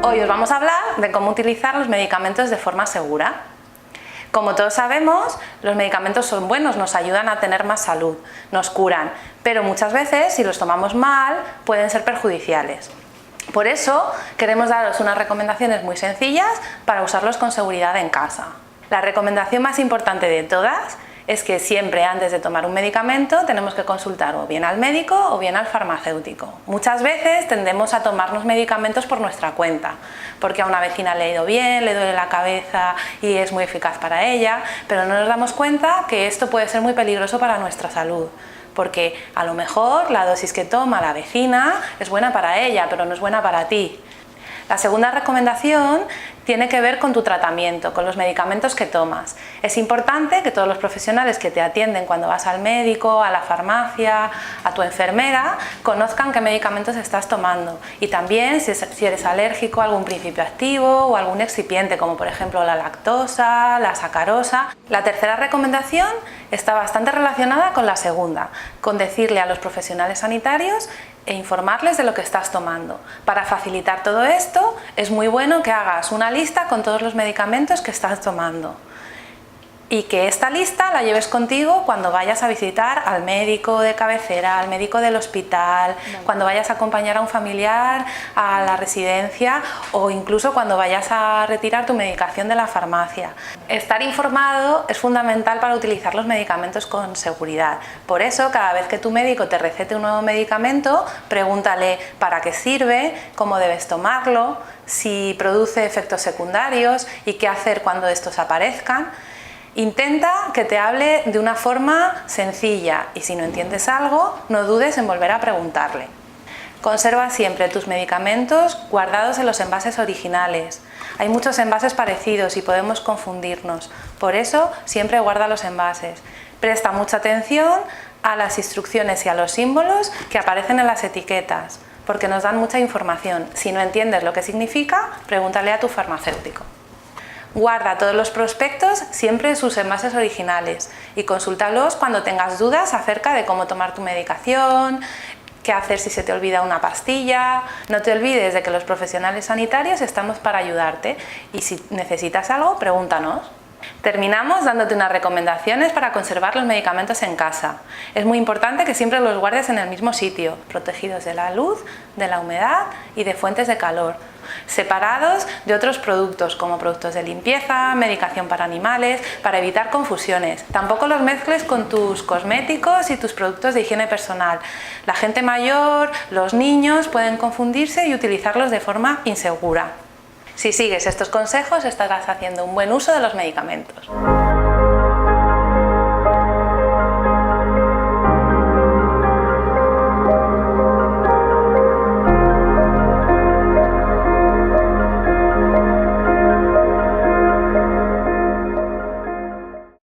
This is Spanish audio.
Hoy os vamos a hablar de cómo utilizar los medicamentos de forma segura. Como todos sabemos, los medicamentos son buenos, nos ayudan a tener más salud, nos curan, pero muchas veces, si los tomamos mal, pueden ser perjudiciales. Por eso, queremos daros unas recomendaciones muy sencillas para usarlos con seguridad en casa. La recomendación más importante de todas es que siempre antes de tomar un medicamento tenemos que consultar o bien al médico o bien al farmacéutico. Muchas veces tendemos a tomarnos medicamentos por nuestra cuenta, porque a una vecina le ha ido bien, le duele la cabeza y es muy eficaz para ella, pero no nos damos cuenta que esto puede ser muy peligroso para nuestra salud, porque a lo mejor la dosis que toma la vecina es buena para ella, pero no es buena para ti. La segunda recomendación tiene que ver con tu tratamiento, con los medicamentos que tomas. Es importante que todos los profesionales que te atienden cuando vas al médico, a la farmacia, a tu enfermera, conozcan qué medicamentos estás tomando y también si eres alérgico a algún principio activo o algún excipiente, como por ejemplo la lactosa, la sacarosa. La tercera recomendación está bastante relacionada con la segunda, con decirle a los profesionales sanitarios e informarles de lo que estás tomando. Para facilitar todo esto, es muy bueno que hagas una lista con todos los medicamentos que estás tomando y que esta lista la lleves contigo cuando vayas a visitar al médico de cabecera, al médico del hospital, cuando vayas a acompañar a un familiar a la residencia o incluso cuando vayas a retirar tu medicación de la farmacia. Estar informado es fundamental para utilizar los medicamentos con seguridad. Por eso, cada vez que tu médico te recete un nuevo medicamento, pregúntale para qué sirve, cómo debes tomarlo, si produce efectos secundarios y qué hacer cuando estos aparezcan. Intenta que te hable de una forma sencilla y si no entiendes algo, no dudes en volver a preguntarle. Conserva siempre tus medicamentos guardados en los envases originales. Hay muchos envases parecidos y podemos confundirnos, por eso siempre guarda los envases. Presta mucha atención a las instrucciones y a los símbolos que aparecen en las etiquetas, porque nos dan mucha información. Si no entiendes lo que significa, pregúntale a tu farmacéutico. Guarda todos los prospectos siempre en sus envases originales y consúltalos cuando tengas dudas acerca de cómo tomar tu medicación, qué hacer si se te olvida una pastilla. No te olvides de que los profesionales sanitarios estamos para ayudarte y si necesitas algo, pregúntanos. Terminamos dándote unas recomendaciones para conservar los medicamentos en casa. Es muy importante que siempre los guardes en el mismo sitio, protegidos de la luz, de la humedad y de fuentes de calor, separados de otros productos como productos de limpieza, medicación para animales, para evitar confusiones. Tampoco los mezcles con tus cosméticos y tus productos de higiene personal. La gente mayor, los niños pueden confundirse y utilizarlos de forma insegura. Si sigues estos consejos estarás haciendo un buen uso de los medicamentos.